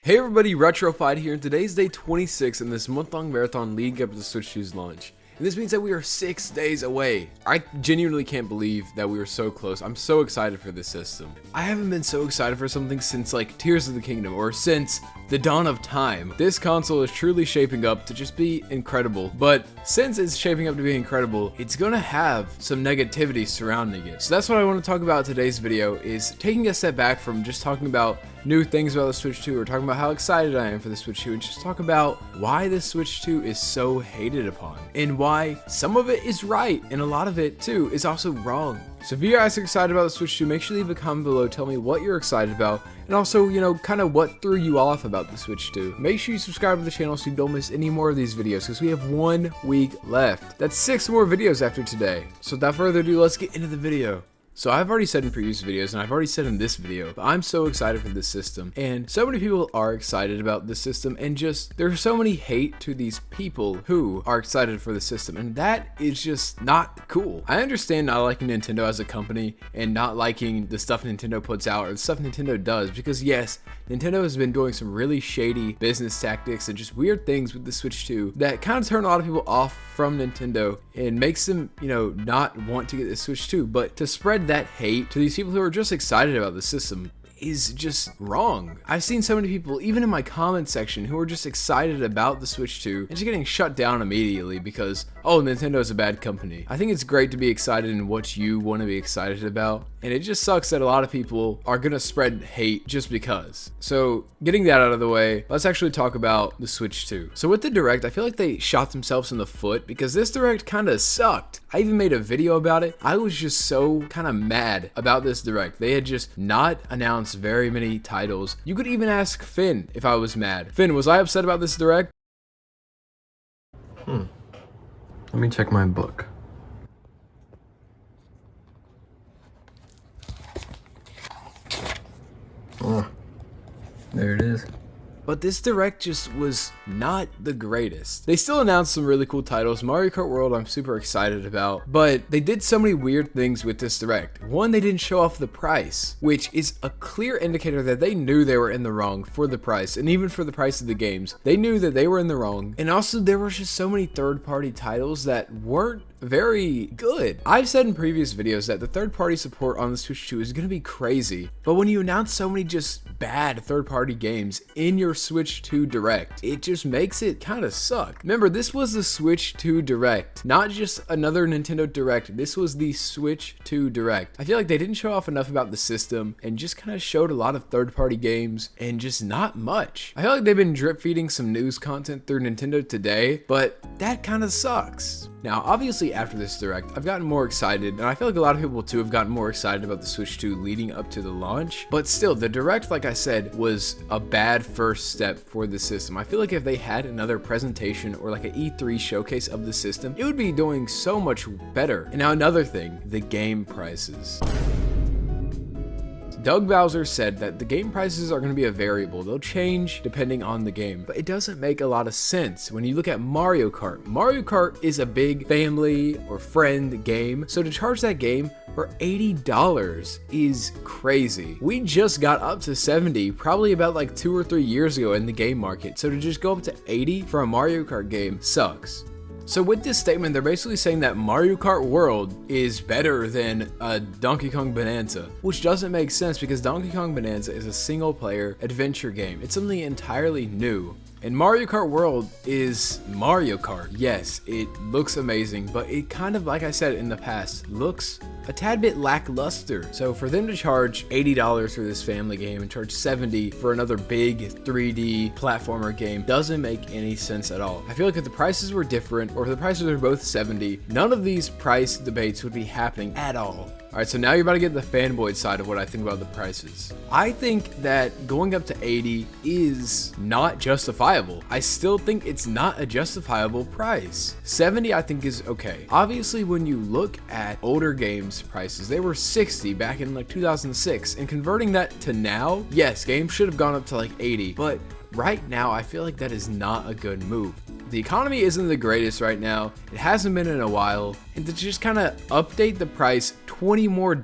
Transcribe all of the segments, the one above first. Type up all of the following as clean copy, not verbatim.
Hey everybody, Retrofied here, and today's day 26 in this month-long marathon leading up to the Switch 2's launch. And this means that we are 6 days away. I genuinely can't believe that we were so close. I'm so excited for this system. I haven't been so excited for something since like Tears of the Kingdom or since the dawn of time. This console is truly shaping up to just be incredible, but since it's shaping up to be incredible, it's gonna have some negativity surrounding it. So that's what I want to talk about in today's video, is taking a step back from just talking about new things about the Switch 2 or talking about how excited I am for the Switch 2 and just talk about why the Switch 2 is so hated upon and why some of it is right and a lot of it too is also wrong. So if you guys are excited about the Switch 2, make sure to leave a comment below, tell me what you're excited about, and also, kind of what threw you off about the Switch 2. Make sure you subscribe to the channel so you don't miss any more of these videos, because we have 1 week left. That's 6 more videos after today. So without further ado, let's get into the video. So I've already said in previous videos, and I've already said in this video, but I'm so excited for this system, and so many people are excited about this system, and just there's so many hate to these people who are excited for the system, and that is just not cool. I understand not liking Nintendo as a company and not liking the stuff Nintendo puts out or the stuff Nintendo does, because yes, Nintendo has been doing some really shady business tactics and just weird things with the Switch 2 that kind of turn a lot of people off from Nintendo and makes them, not want to get the Switch 2, but to spread that hate to these people who are just excited about the system is just wrong. I've seen so many people, even in my comment section, who are just excited about the Switch 2 and just getting shut down immediately because, oh, Nintendo is a bad company. I think it's great to be excited in what you want to be excited about, and it just sucks that a lot of people are gonna spread hate just because. So getting that out of the way, let's actually talk about the Switch 2. So with the Direct, I feel like they shot themselves in the foot because this Direct kind of sucked. I even made a video about it. I was just so kind of mad about this Direct. They had just not announced very many titles. You could even ask Finn if I was mad. Finn, was I upset about this Direct? Let me check my book. Oh, there it is. But this Direct just was not the greatest. They still announced some really cool titles. Mario Kart World I'm super excited about, but they did so many weird things with this Direct. One, they didn't show off the price, which is a clear indicator that they knew they were in the wrong for the price, and even for the price of the games. They knew that they were in the wrong, and also there were just so many third-party titles that weren't very good. I've said in previous videos that the third-party support on the Switch 2 is going to be crazy, but when you announce so many just bad third-party games in your Switch 2 Direct, it just makes it kind of suck. Remember, this was the Switch 2 Direct, not just another Nintendo Direct. This was the Switch 2 Direct. I feel like they didn't show off enough about the system and just kind of showed a lot of third-party games and just not much. I feel like they've been drip feeding some news content through Nintendo Today, but that kind of sucks. Now, obviously after this Direct, I've gotten more excited, and I feel like a lot of people too have gotten more excited about the Switch 2 leading up to the launch, but still, the Direct, like I said, was a bad first step for the system. I feel like if they had another presentation or like an E3 showcase of the system, it would be doing so much better. And now another thing, the game prices. Doug Bowser said that the game prices are going to be a variable. They'll change depending on the game, but it doesn't make a lot of sense when you look at Mario Kart. Mario Kart is a big family or friend game, so to charge that game for $80 is crazy. We just got up to 70 probably about like 2 or 3 years ago in the game market, so to just go up to 80 for a Mario Kart game sucks. So with this statement, they're basically saying that Mario Kart World is better than a Donkey Kong Bonanza, which doesn't make sense because Donkey Kong Bonanza is a single player adventure game. It's something entirely new. And Mario Kart World is Mario Kart. Yes, it looks amazing, but it kind of, like I said in the past, looks a tad bit lackluster. So for them to charge $80 for this family game and charge $70 for another big 3D platformer game doesn't make any sense at all. I feel like if the prices were different, or if the prices were both $70, none of these price debates would be happening at all. Alright, so now you're about to get the fanboy side of what I think about the prices. I think that going up to 80 is not justifiable. I still think it's not a justifiable price. 70 I think is okay. Obviously, when you look at older games prices, they were 60 back in like 2006, and converting that to now, yes, games should have gone up to like 80, but right now I feel like that is not a good move. The economy isn't the greatest right now. It hasn't been in a while, And to just kind of update the price $20 more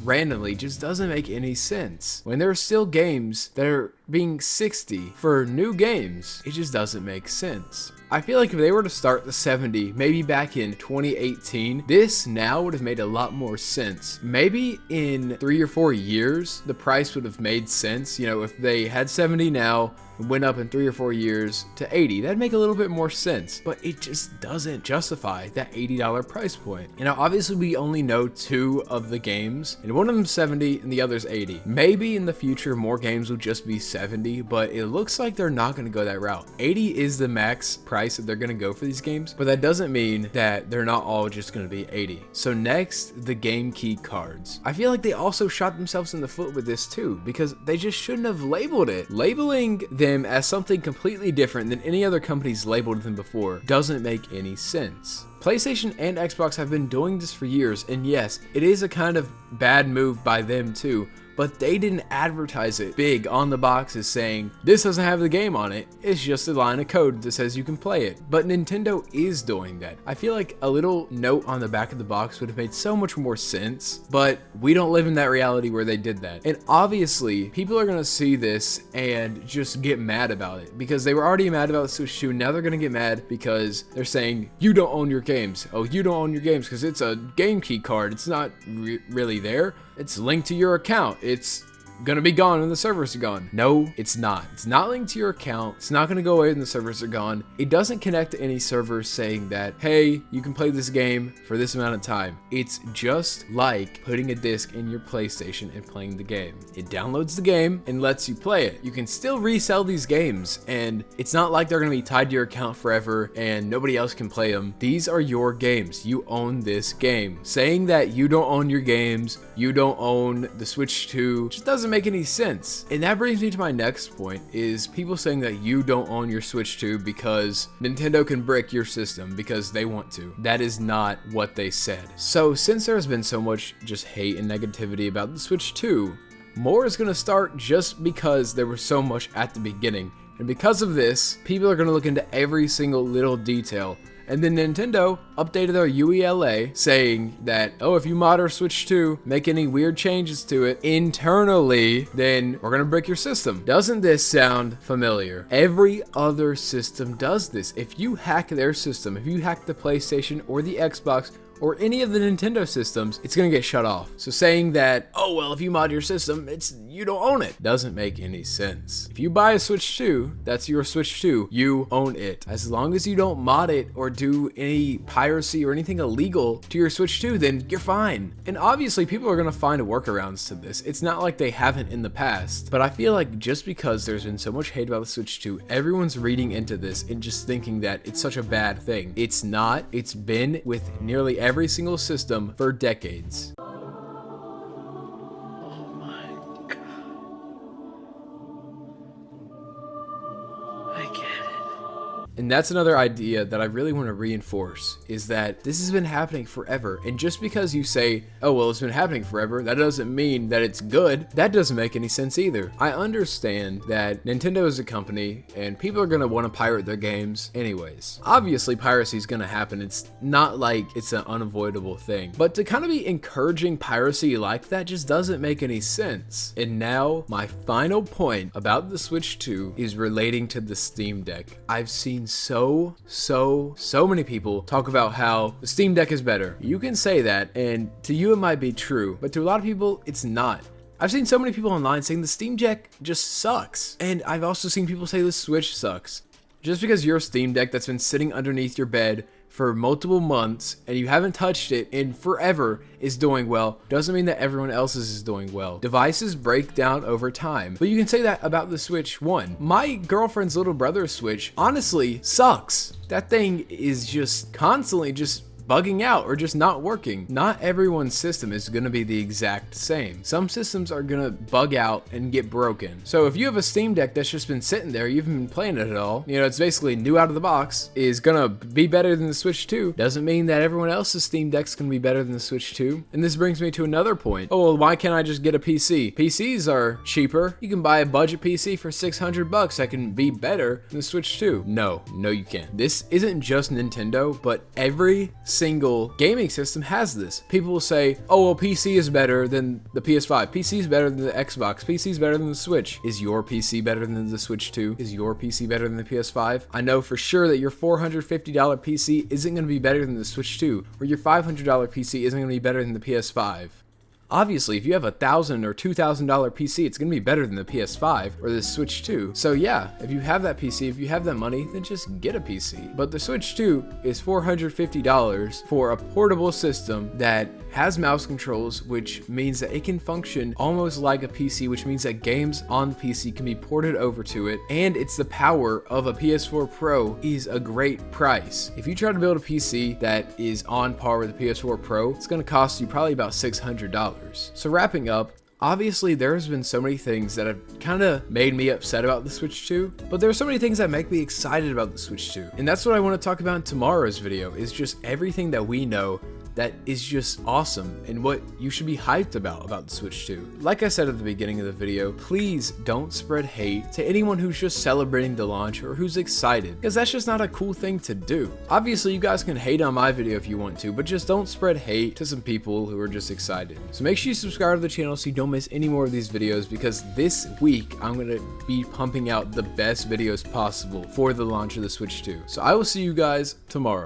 randomly just doesn't make any sense. When there are still games that are being $60 for new games, it just doesn't make sense. I feel like if they were to start the $70 maybe back in 2018, this now would have made a lot more sense. Maybe in 3 or 4 years, the price would have made sense. You know, if they had $70 now, went up in 3 or 4 years to $80, that'd make a little bit more sense, but it just doesn't justify that $80 price point. You know, obviously we only know 2 of the games, and one of them's $70 and the other's $80. Maybe in the future more games will just be $70, but it looks like they're not going to go that route. $80 is the max price that they're going to go for these games, but that doesn't mean that they're not all just going to be $80. So next, the game key cards. I feel like they also shot themselves in the foot with this too, because they just shouldn't have labeled it. Labeling them as something completely different than any other companies labeled them before doesn't make any sense. PlayStation and Xbox have been doing this for years, and yes, it is a kind of bad move by them too, but they didn't advertise it big on the boxes saying, this doesn't have the game on it, it's just a line of code that says you can play it. But Nintendo is doing that. I feel like a little note on the back of the box would have made so much more sense, but we don't live in that reality where they did that. And obviously, people are gonna see this and just get mad about it, because they were already mad about the Switch 2, now they're gonna get mad because they're saying, you don't own your games. Oh, you don't own your games because it's a game key card, it's not really there. It's linked to your account. It's gonna be gone when the servers are gone. No, it's not. It's not linked to your account. It's not gonna go away when the servers are gone. It doesn't connect to any servers saying that, hey, you can play this game for this amount of time. It's just like putting a disc in your PlayStation and playing the game. It downloads the game and lets you play it. You can still resell these games, and it's not like they're gonna be tied to your account forever and nobody else can play them. These are your games. You own this game. Saying that you don't own your games, you don't own the Switch 2, just doesn't make any sense. And that brings me to my next point, is people saying that you don't own your Switch 2 because Nintendo can brick your system because they want to. That is not what they said. So since there's been so much just hate and negativity about the Switch 2, more is going to start just because there was so much at the beginning. And because of this, people are going to look into every single little detail. And then Nintendo updated their UELA saying that, oh, if you mod our Switch 2, make any weird changes to it internally, then we're gonna break your system. Doesn't this sound familiar? Every other system does this. If you hack their system, if you hack the PlayStation or the Xbox, or any of the Nintendo systems, it's gonna get shut off. So saying that, oh well, if you mod your system, you don't own it, doesn't make any sense. If you buy a Switch 2, that's your Switch 2, you own it. As long as you don't mod it or do any piracy or anything illegal to your Switch 2, then you're fine. And obviously people are gonna find workarounds to this. It's not like they haven't in the past, but I feel like just because there's been so much hate about the Switch 2, everyone's reading into this and just thinking that it's such a bad thing. It's not. It's been with nearly every single system for decades. Oh my god. I get it. And that's another idea that I really want to reinforce, is that this has been happening forever. And just because you say, oh, well, it's been happening forever, that doesn't mean that it's good. That doesn't make any sense either. I understand that Nintendo is a company and people are going to want to pirate their games anyways. Obviously, piracy is going to happen. It's not like it's an unavoidable thing. But to kind of be encouraging piracy like that just doesn't make any sense. And now, my final point about the Switch 2 is relating to the Steam Deck. I've seen so many people talk about how the Steam Deck is better. You can say that, and to you it might be true, but to a lot of people it's not. I've seen so many people online saying the Steam Deck just sucks, and I've also seen people say the Switch sucks. Just because your Steam Deck that's been sitting underneath your bed for multiple months and you haven't touched it in forever is doing well doesn't mean that everyone else's is doing well. Devices break down over time, but you can say that about the Switch 1. My girlfriend's little brother's Switch honestly sucks. That thing is just constantly just bugging out or just not working. Not everyone's system is going to be the exact same. Some systems are going to bug out and get broken. So if you have a Steam Deck that's just been sitting there, you haven't been playing it at all, you know, it's basically new out of the box, is going to be better than the Switch 2, doesn't mean that everyone else's Steam Deck's going to be better than the Switch 2. And this brings me to another point. Oh, well, why can't I just get a PC? PCs are cheaper. You can buy a budget PC for $600 that can be better than the Switch 2. No, you can't. This isn't just Nintendo, but every single gaming system has this. People will say, oh, well, PC is better than the PS5. PC is better than the Xbox. PC is better than the Switch. Is your PC better than the Switch 2? Is your PC better than the PS5? I know for sure that your $450 PC isn't going to be better than the Switch 2, or your $500 PC isn't going to be better than the PS5. Obviously, if you have a $1,000 or $2,000 PC, it's going to be better than the PS5 or the Switch 2. So yeah, if you have that PC, if you have that money, then just get a PC. But the Switch 2 is $450 for a portable system that has mouse controls, which means that it can function almost like a PC, which means that games on the PC can be ported over to it, and it's the power of a PS4 Pro is a great price. If you try to build a PC that is on par with the PS4 Pro, it's going to cost you probably about $600. So wrapping up, obviously there's been so many things that have kind of made me upset about the Switch 2, but there are so many things that make me excited about the Switch 2. And that's what I want to talk about in tomorrow's video, is just everything that we know that is just awesome and what you should be hyped about the Switch 2. Like I said at the beginning of the video, please don't spread hate to anyone who's just celebrating the launch or who's excited, because that's just not a cool thing to do. Obviously, you guys can hate on my video if you want to, but just don't spread hate to some people who are just excited. So make sure you subscribe to the channel so you don't miss any more of these videos, because this week I'm going to be pumping out the best videos possible for the launch of the Switch 2. So I will see you guys tomorrow.